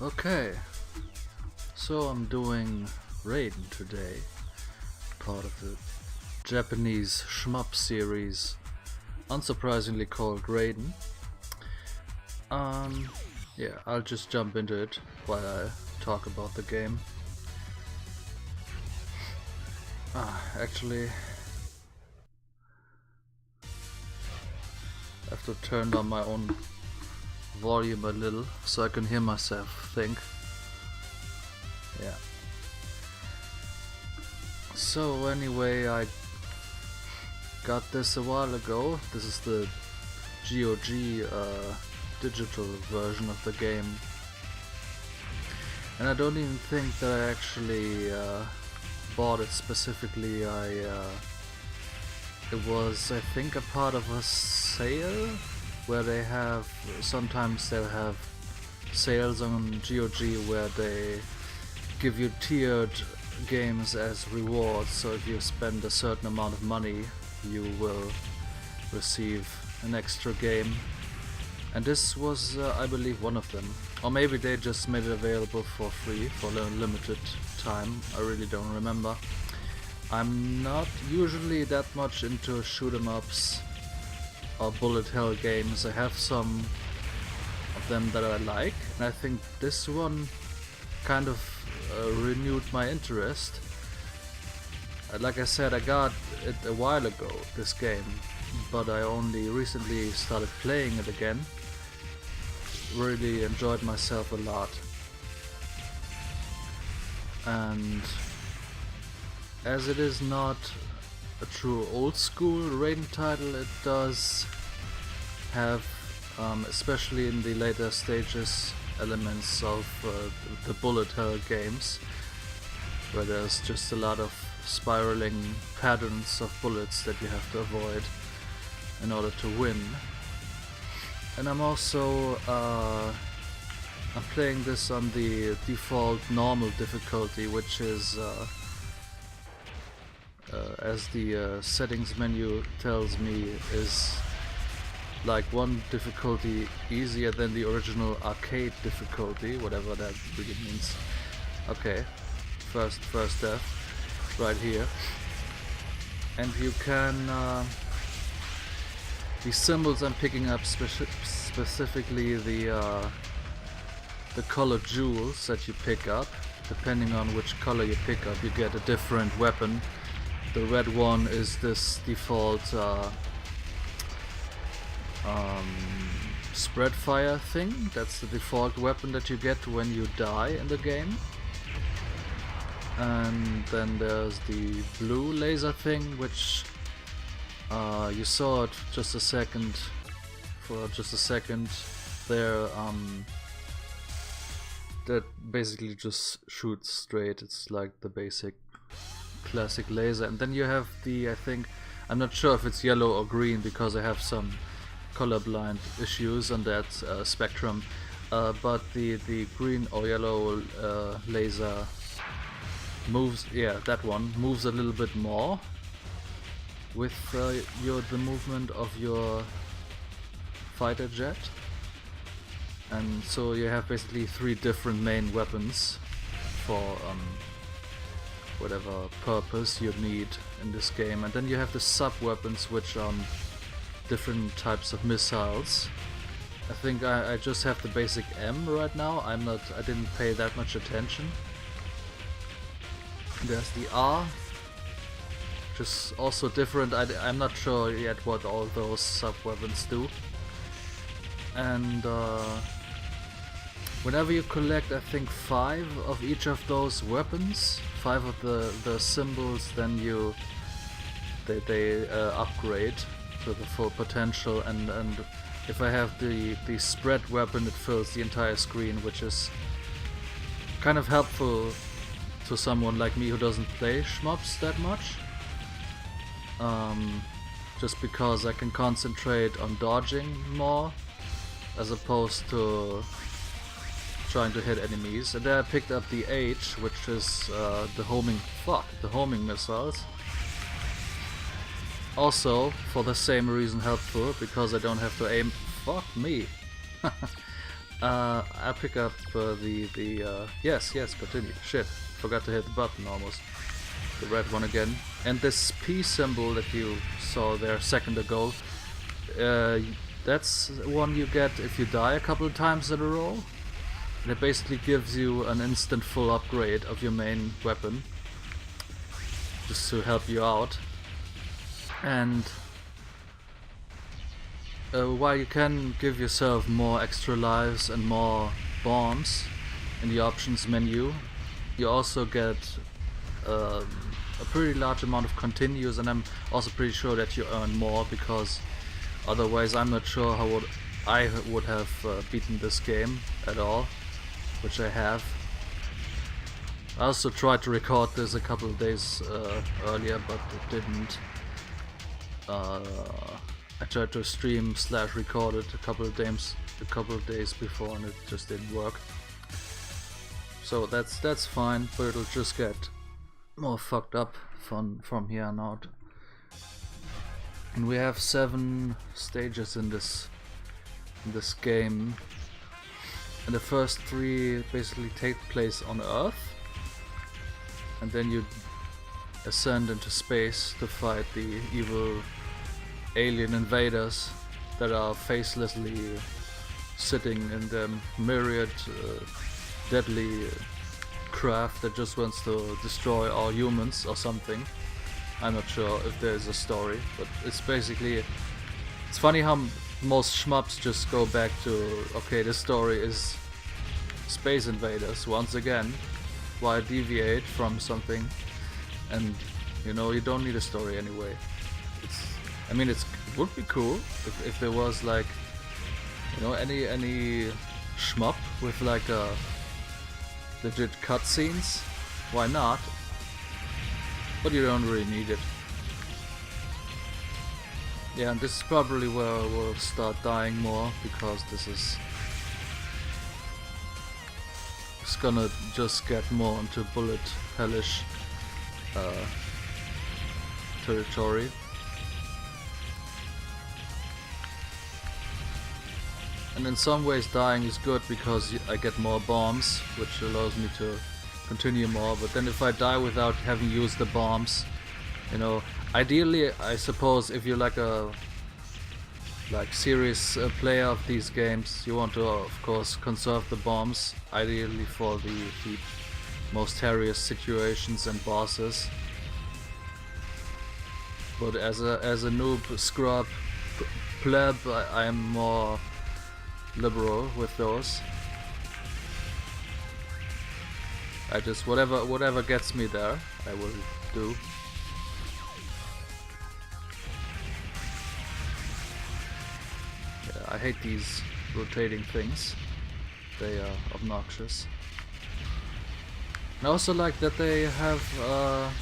Okay, so I'm doing Raiden today, part of the Japanese shmup series, unsurprisingly called Graiden. Yeah, I'll just jump into it while I talk about the game. Actually, I have to turn down my own volume a little so I can hear myself think. Yeah. So anyway, I got this a while ago. This is the GOG digital version of the game. And I don't even think that I actually bought it specifically. It was, I think, a part of a sale where they have, sometimes they'll have sales on GOG where they give you tiered games as rewards. So if you spend a certain amount of money, you will receive an extra game. And this was, I believe, one of them. Or maybe they just made it available for free for a limited time. I really don't remember. I'm not usually that much into shoot 'em ups or bullet hell games. I have some of them that I like, and I think this one kind of renewed my interest. Like I said, I got it a while ago, this game, but I only recently started playing it again. Really enjoyed myself a lot. And as it is not a true old school Raiden title, it does have, especially in the later stages, elements of the bullet hell games, where there's just a lot of spiraling patterns of bullets that you have to avoid in order to win. And I'm also I'm playing this on the default normal difficulty, which is as the settings menu tells me, is like one difficulty easier than the original arcade difficulty, whatever that really means. Okay, first death right here. And you can the symbols I'm picking up, specifically the color jewels that you pick up. Depending on which color you pick up, you get a different weapon. The red one is this default spread fire thing. That's the default weapon that you get when you die in the game. And then there's the blue laser thing, which you saw it for just a second there. That basically just shoots straight. It's like the basic classic laser. And then you have the, I think, I'm not sure if it's yellow or green because I have some colorblind issues on that spectrum, but the green or yellow laser moves, yeah, that one moves a little bit more with the movement of your fighter jet. And so you have basically three different main weapons for whatever purpose you need in this game. And then you have the sub weapons, which are different types of missiles. I think I just have the basic M right now. I didn't pay that much attention. There's the R, which is also different. I'm not sure yet what all those sub weapons do. And whenever you collect, I think 5 of each of those weapons, 5 of the symbols, then they upgrade to the full potential. And if I have the spread weapon, it fills the entire screen, which is kind of helpful to someone like me who doesn't play shmups that much. Just because I can concentrate on dodging more as opposed to trying to hit enemies. And then I picked up the H, which is the homing missiles. Also, for the same reason helpful, because I don't have to aim. Fuck me. I'll pick up yes, continue. Shit, forgot to hit the button almost. The red one again. And this P symbol that you saw there a second ago, that's one you get if you die a couple of times in a row. And it basically gives you an instant full upgrade of your main weapon, just to help you out. And while you can give yourself more extra lives and more bombs in the options menu, you also get a pretty large amount of continues, and I'm also pretty sure that you earn more, because otherwise I'm not sure how I would have beaten this game at all, which I have. I also tried to record this a couple of days earlier, but it didn't. I tried to stream / record it a couple of days before, and it just didn't work. So that's fine, but it'll just get more fucked up from here on out. And we have 7 stages in this game, and the first 3 basically take place on Earth, and then you ascend into space to fight the evil alien invaders that are facelessly sitting in their myriad deadly craft that just wants to destroy all humans or something. I'm not sure if there's a story, but it's basically, it's funny how most shmups just go back to, okay, this story is space invaders once again. Why deviate from something? And you know, you don't need a story anyway. I mean, it would be cool if there was, like, you know, any shmup with like a legit cutscenes. Why not? But you don't really need it. Yeah, and this is probably where we'll start dying more, because it's gonna just get more into bullet hellish territory. And in some ways dying is good, because I get more bombs, which allows me to continue more. But then if I die without having used the bombs, you know, ideally I suppose if you're like a serious player of these games, you want to of course conserve the bombs, ideally for the most hairiest situations and bosses. But as a noob scrub pleb, I am more liberal with those. I just whatever gets me there, I will do. Yeah, I hate these rotating things. They are obnoxious. And I also like that they have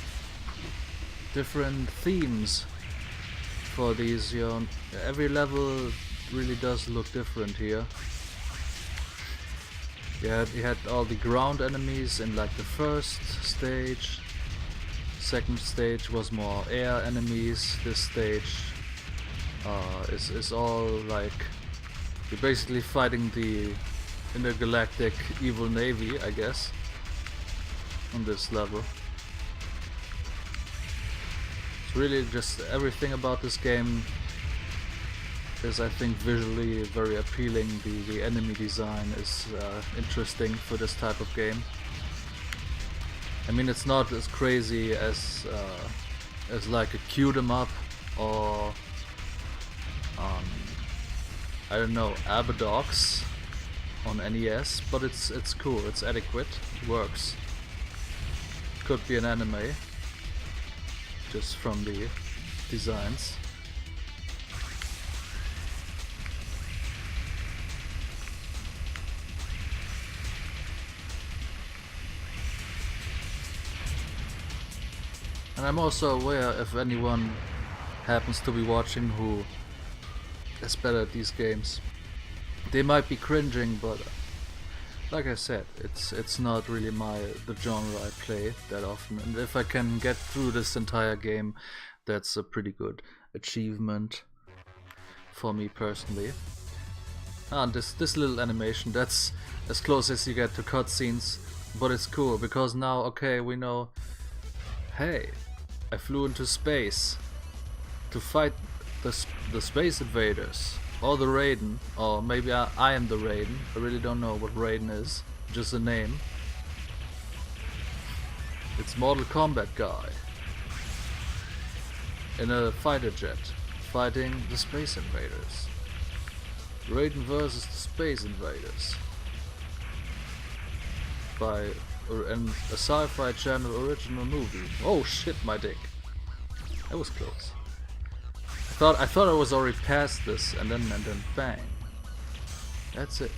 different themes for these. You know, every level really does look different here. You had all the ground enemies in like the first stage. Second stage was more air enemies. This stage is all like, you're basically fighting the intergalactic evil navy, I guess, on this level. It's really just everything about this game is, I think, visually very appealing. The enemy design is interesting for this type of game. I mean, it's not as crazy as like a cute 'em up or I don't know, Abadox on NES, but it's cool, it's adequate, it works. Could be an anime, just from the designs. And I'm also aware, if anyone happens to be watching who is better at these games, they might be cringing, but like I said, it's not really the genre I play that often. And if I can get through this entire game, that's a pretty good achievement for me personally. Ah, this little animation, that's as close as you get to cutscenes, but it's cool because now, okay, we know, hey, I flew into space to fight the space invaders, or the Raiden, or maybe I am the Raiden. I really don't know what Raiden is, just a name. It's Mortal Kombat guy in a fighter jet fighting the space invaders. Raiden versus the Space Invaders by a Sci-Fi Channel original movie. Oh shit, my dick. That was close. I thought I was already past this, and then bang. That's it.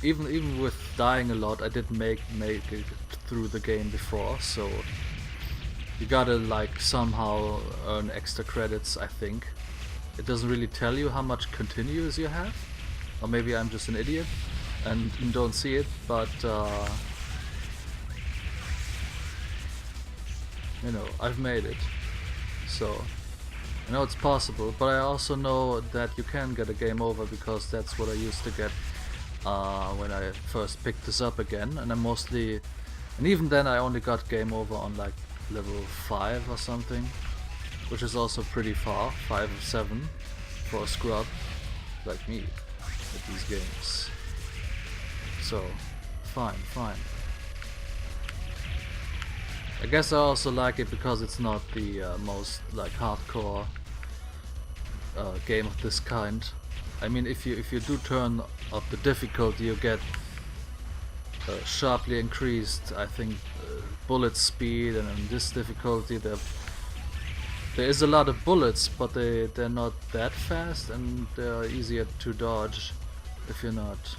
Even with dying a lot, I did make it through the game before, so you gotta like somehow earn extra credits, I think. It doesn't really tell you how much continues you have, or maybe I'm just an idiot and don't see it, but you know, I've made it, so I know it's possible. But I also know that you can get a game over, because that's what I used to get when I first picked this up again, and and even then I only got game over on like level 5 or something, which is also pretty far, 5 or 7 for a scrub like me at these games. So, fine. I guess I also like it because it's not the most like hardcore game of this kind. I mean, if you do turn up the difficulty, you get sharply increased, I think, bullet speed, and in this difficulty there is a lot of bullets, but they're not that fast, and they're easier to dodge if you're not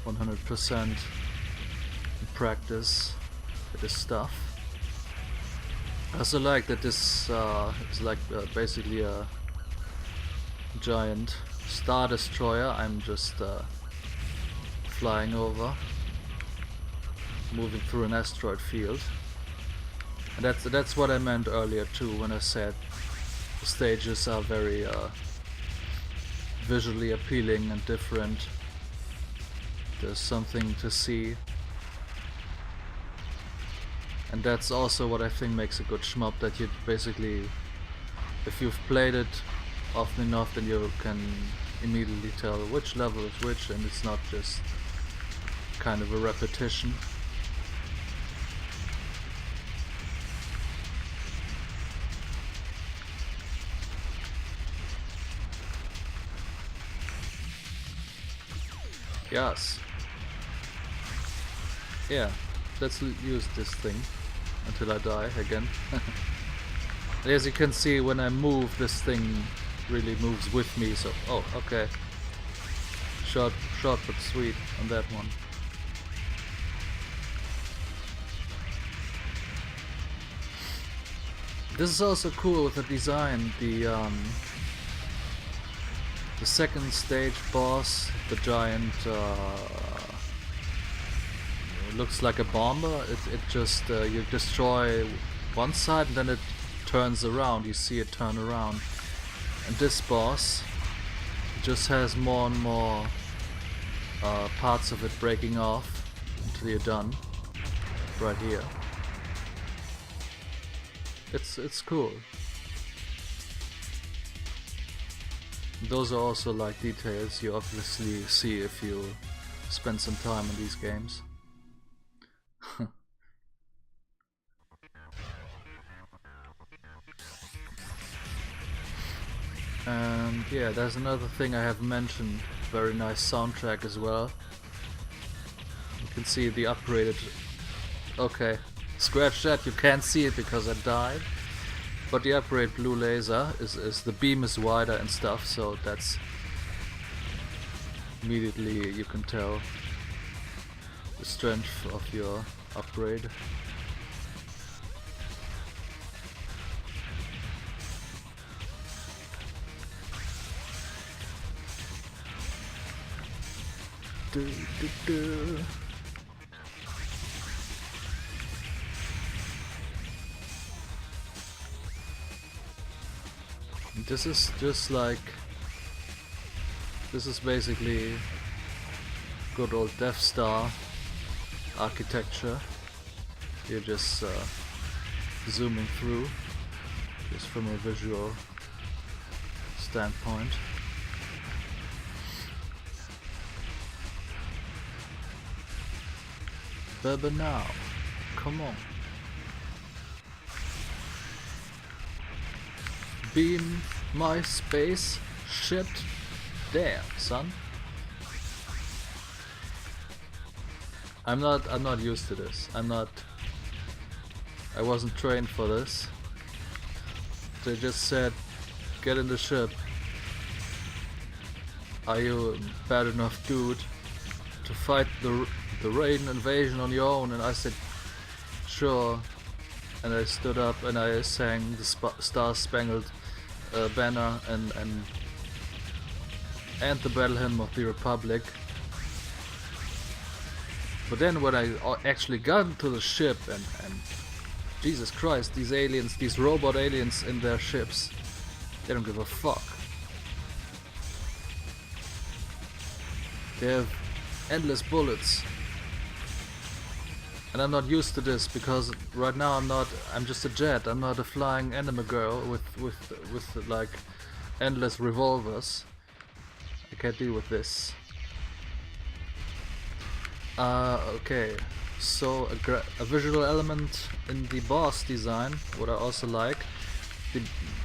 100% in practice with this stuff. I also like that this is like basically a giant star destroyer. I'm just flying over, moving through an asteroid field, and that's what I meant earlier too when I said the stages are very visually appealing and different. There's something to see, and that's also what I think makes a good shmup, that you basically, if you've played it often enough, then you can immediately tell which level is which, and it's not just kind of a repetition. Yes. Yeah, let's use this thing until I die again. As you can see, when I move, this thing really moves with me, so oh, okay. Short but sweet on that one. This is also cool with the design. The second stage boss, the giant, looks like a bomber. It just you destroy one side and then it turns around. You see it turn around. And this boss just has more and more parts of it breaking off until you're done. Right here. It's cool. Those are also like details you obviously see if you spend some time in these games. And yeah, there's another thing I have mentioned. Very nice soundtrack as well. You can see the upgraded. Okay, scratch that, you can't see it because I died. But the upgrade blue laser is the beam is wider and stuff, so that's immediately you can tell the strength of your upgrade. Do, do, do. This is just like, this is basically good old Death Star architecture. You're just zooming through, just from a visual standpoint. Baby now, come on. Beam my space shit. Damn, son. I'm not used to this. I wasn't trained for this. They just said, get in the ship. Are you a bad enough dude to fight the Raiden invasion on your own? And I said, sure. And I stood up and I sang the Star-Spangled Banner and the Battle Hymn of the Republic. But then when I actually got into the ship and Jesus Christ, these aliens, these robot aliens in their ships, they don't give a fuck. They have endless bullets. And I'm not used to this because right now I'm just a jet. I'm not a flying anime girl with like endless revolvers. I can't deal with this. Okay, so a visual element in the boss design, what I also like,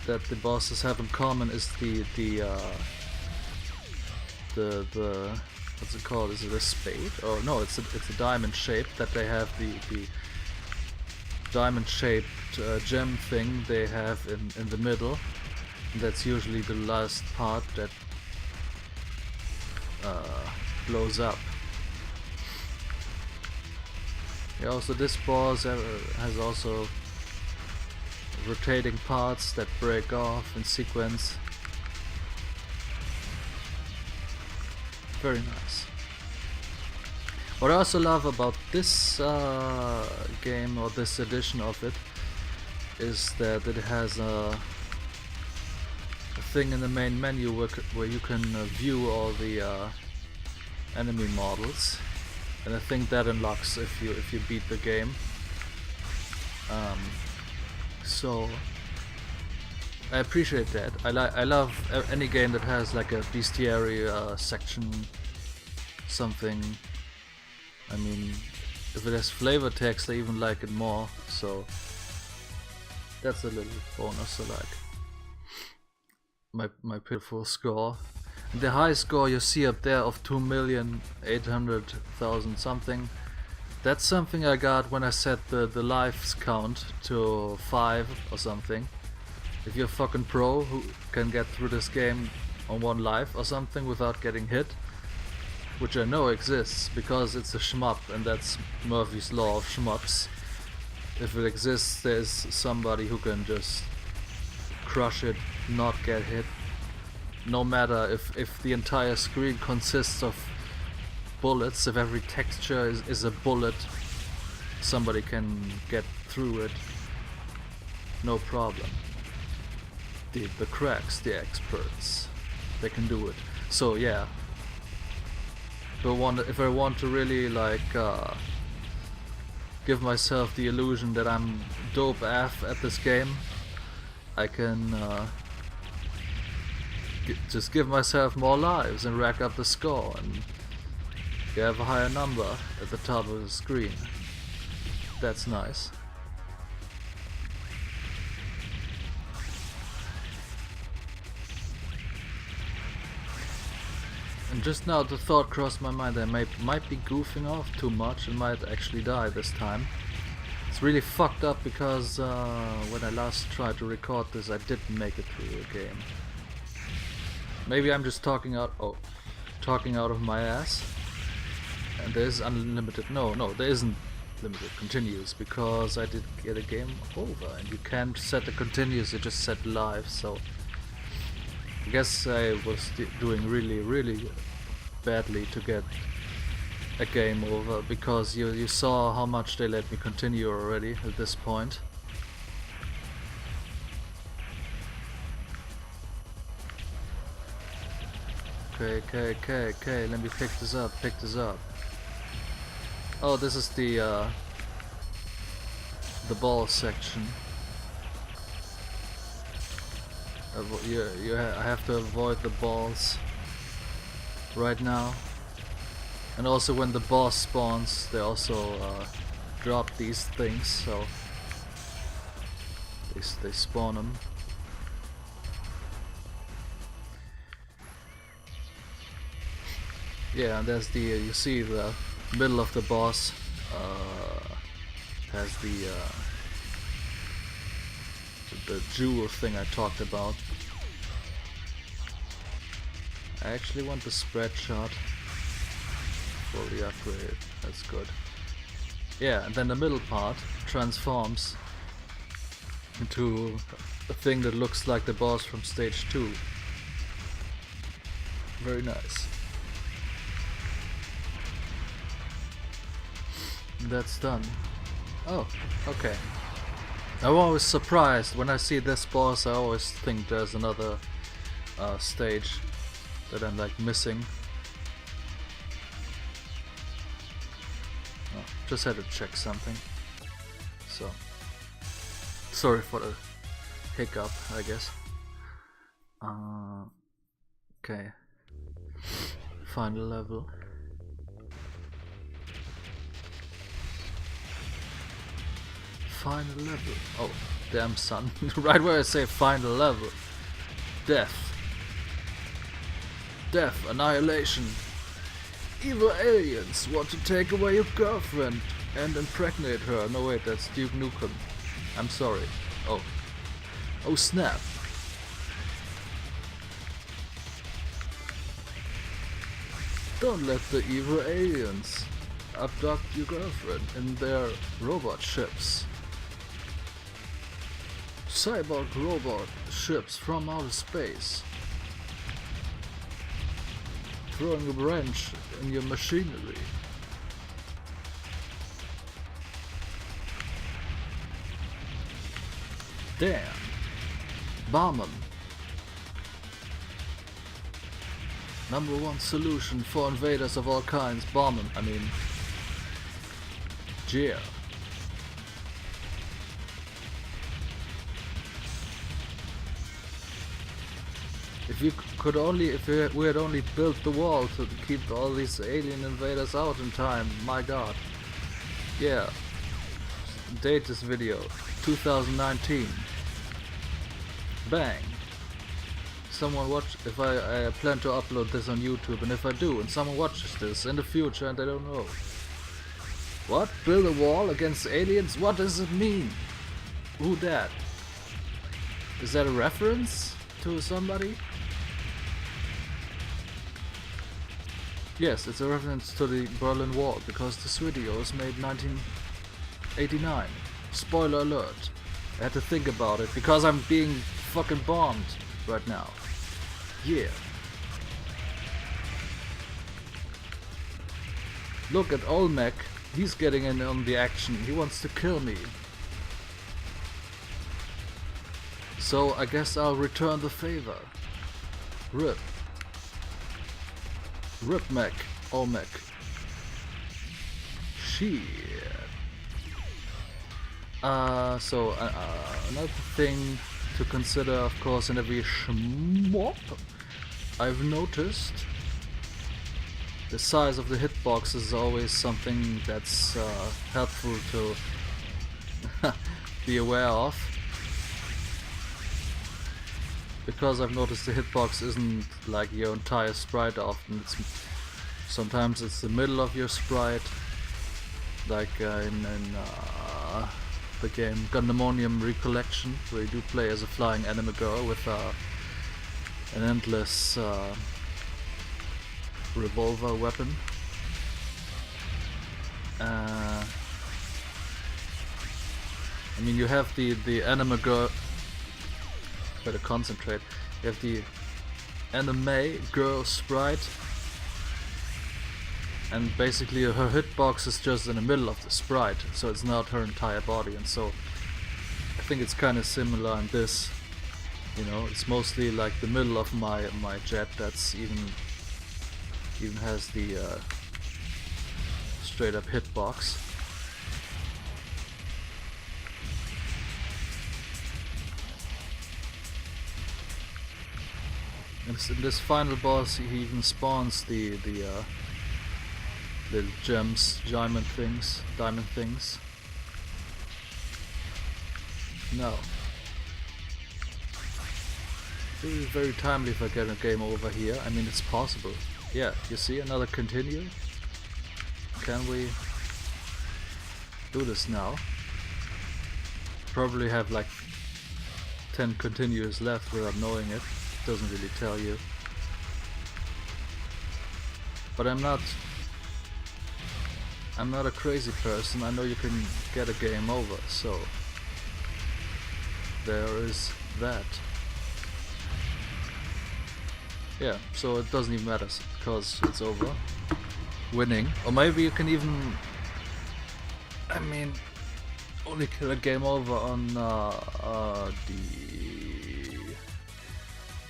that the bosses have in common is the what's it called? Is it a spade? Oh no, it's a diamond shape that they have the diamond shaped gem thing they have in the middle. And that's usually the last part that blows up. Yeah, also this boss has also rotating parts that break off in sequence. Very nice. What I also love about this game, or this edition of it, is that it has a thing in the main menu where you can view all the enemy models, and I think that unlocks if you beat the game. So I appreciate that. I love any game that has like a bestiary section, something. I mean, if it has flavor text, I even like it more. So that's a little bonus I like. My pitiful score. The high score you see up there of 2,800,000 something. That's something I got when I set the lives count to 5 or something. If you're a fucking pro who can get through this game on 1 life or something without getting hit, which I know exists because it's a shmup and that's Murphy's Law of shmups. If it exists, there's somebody who can just crush it, not get hit. No matter if the entire screen consists of bullets, if every texture is a bullet, somebody can get through it, no problem. The cracks, the experts, they can do it. So yeah, if I want to really like give myself the illusion that I'm dope AF at this game, I can just give myself more lives and rack up the score and have a higher number at the top of the screen. That's nice. And just now the thought crossed my mind that I might be goofing off too much and might actually die this time. It's really fucked up because when I last tried to record this I didn't make it through the game. Maybe I'm just talking out of my ass. And there's unlimited, no, there isn't limited continuous because I did get a game over and you can't set a continuous, you just set live, so I guess I was doing really badly to get a game over because you saw how much they let me continue already at this point. Okay, let me pick this up, Oh, this is the ball section. I have to avoid the balls right now. And also when the boss spawns, they also drop these things, so they spawn them. Yeah, and there's the you see the middle of the boss has the jewel thing I talked about. I actually want the spread shot. Fully upgrade, that's good. Yeah, and then the middle part transforms into a thing that looks like the boss from stage 2. Very nice. That's done. Oh, okay. I'm always surprised when I see this boss. I always think there's another stage that I'm like missing. Oh, just had to check something. So, sorry for the hiccup, I guess. Okay. Final level. Final level. Oh, damn son. Right where I say final level. Death. Death, annihilation. Evil aliens want to take away your girlfriend and impregnate her. No wait, that's Duke Nukem. I'm sorry. Oh. Oh snap. Don't let the evil aliens abduct your girlfriend in their robot ships. Cyborg robot ships from outer space. Throwing a wrench in your machinery. Damn. Bomb 'em. Number one solution for invaders of all kinds. Bomb 'em. I mean... yeah. If we had only built the wall to keep all these alien invaders out in time, my god. Yeah. Date this video, 2019. Bang. Someone watch, if I plan to upload this on YouTube, and if I do, and someone watches this in the future and they don't know. What? Build a wall against aliens? What does it mean? Who that? Is that a reference to somebody? Yes, it's a reference to the Berlin Wall, because this video was made 1989. Spoiler alert. I had to think about it, because I'm being fucking bombed right now. Yeah. Look at Olmec. He's getting in on the action. He wants to kill me. So I guess I'll return the favor. RIP. RIP Mech. Olmec. Shit. So another thing to consider, of course, in every shmup, I've noticed the size of the hitbox is always something that's helpful to be aware of, because I've noticed the hitbox isn't like your entire sprite. Often sometimes it's the middle of your sprite, like in the game Gundamonium Recollection, where you do play as a flying anime girl with an endless revolver weapon. I mean, you have the anime girl. Better concentrate. You have the anime girl sprite, and basically her hitbox is just in the middle of the sprite, so it's not her entire body. And so I think it's kind of similar in this. You know, it's mostly like the middle of my jet that's even Even has the straight up hitbox. And in this final boss, he even spawns the little gems, diamond things. No. This is very timely if I get a game over here. I mean, it's possible. Yeah, you see, another continue. Can we do this now? Probably have like 10 continues left without knowing it. Doesn't really tell you. But I'm not a crazy person. I know you can get a game over, so there is that. Yeah, so it doesn't even matter because it's over. Winning. Or maybe you can even, I mean, only kill a game over on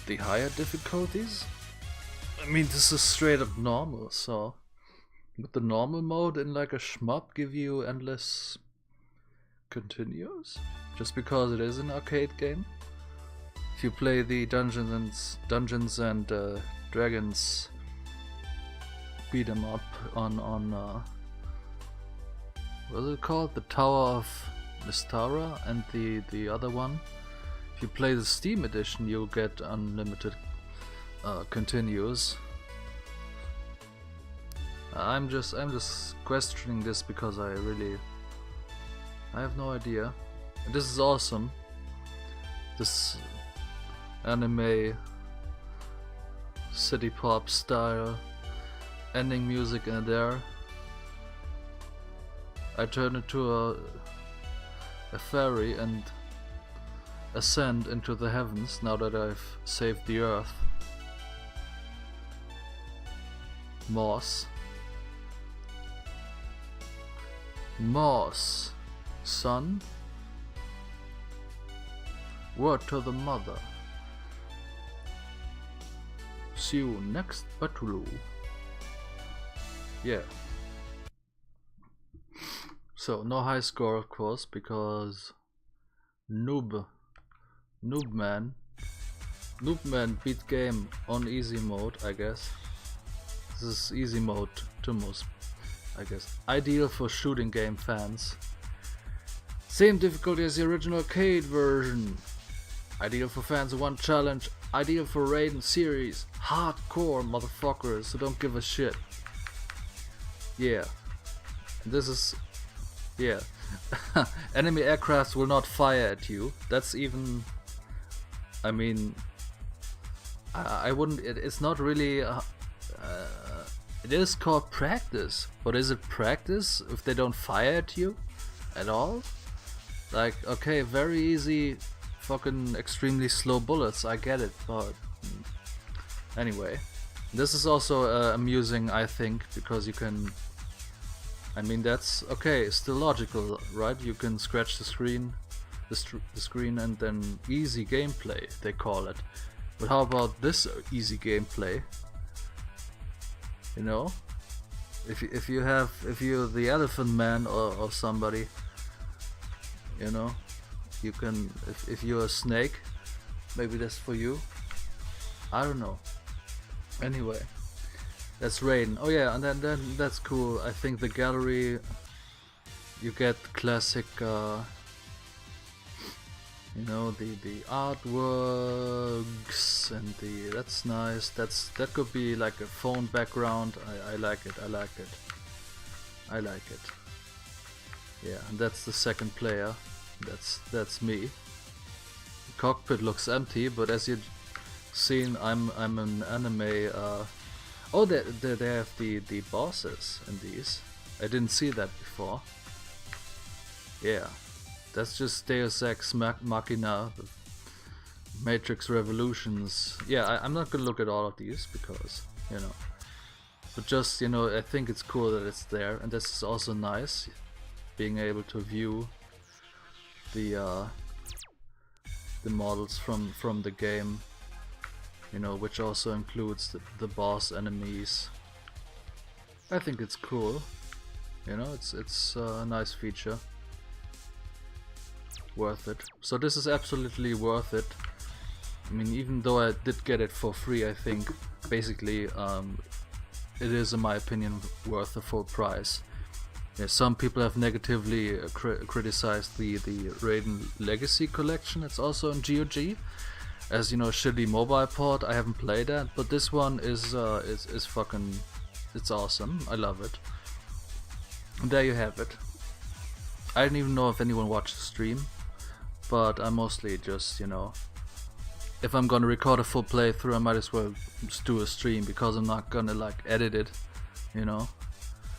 the higher difficulties. I mean, this is straight up normal, so would the normal mode in like a shmup give you endless continues? Just because it is an arcade game? If you play the Dungeons and Dragons beat 'em up on what is it called? The Tower of Mystara, and the other one. If you play the Steam edition, you'll get unlimited continues. I'm just questioning this because I have no idea. This is awesome. This anime city pop style ending music in there. I turn into a fairy and ascend into the heavens now that I've saved the earth. Moss, son. Word to the mother. See you next battle. Yeah. So no high score, of course, because noob man beat game on easy mode, I guess. This is easy mode to most, I guess. Ideal for shooting game fans. Same difficulty as the original arcade version. Ideal for fans who want challenge. Ideal for Raiden series. Hardcore motherfuckers who don't give a shit. Yeah. This is... yeah. Enemy aircrafts will not fire at you. That's even... I mean... I wouldn't... It's not really... it is called practice. But is it practice if they don't fire at you? At all? Like, okay, very easy... fucking extremely slow bullets, I get it, but anyway, this is also amusing, I think, because you can, I mean, that's okay, still logical, right? You can scratch the screen, the screen, and then easy gameplay, they call it. But how about this easy gameplay? You know, if you're the Elephant Man or somebody, you know. You can, if you're a snake, maybe that's for you. I don't know. Anyway, that's Raiden. Oh yeah, and then that's cool. I think the gallery, you get classic, you know, the artworks and that's nice. That could be like a phone background. I like it. Yeah, and that's the second player. That's me. The cockpit looks empty, but as you've seen, I'm an anime. Oh, they have the bosses in these. I didn't see that before. Yeah, that's just Deus Ex Machina, the Matrix Revolutions. Yeah, I'm not gonna look at all of these because, you know. But just, you know, I think it's cool that it's there, and this is also nice, being able to view the models from the game, you know, which also includes the boss enemies I think it's cool. You know, it's a nice feature. Worth it. So this is absolutely worth it. I mean, even though I did get it for free, I think basically it is, in my opinion, worth the full price. Yeah, some people have negatively criticized the Raiden Legacy Collection. It's also in GOG, as you know, shitty mobile port. I haven't played that, but this one is fucking, it's awesome. I love it. And there you have it. I didn't even know if anyone watched the stream, but I mostly just, you know, if I'm gonna record a full playthrough, I might as well just do a stream, because I'm not gonna like edit it, you know.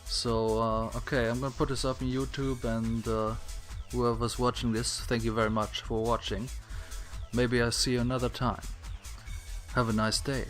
So okay, I'm gonna put this up on YouTube, and whoever's watching this, thank you very much for watching. Maybe I'll see you another time. Have a nice day.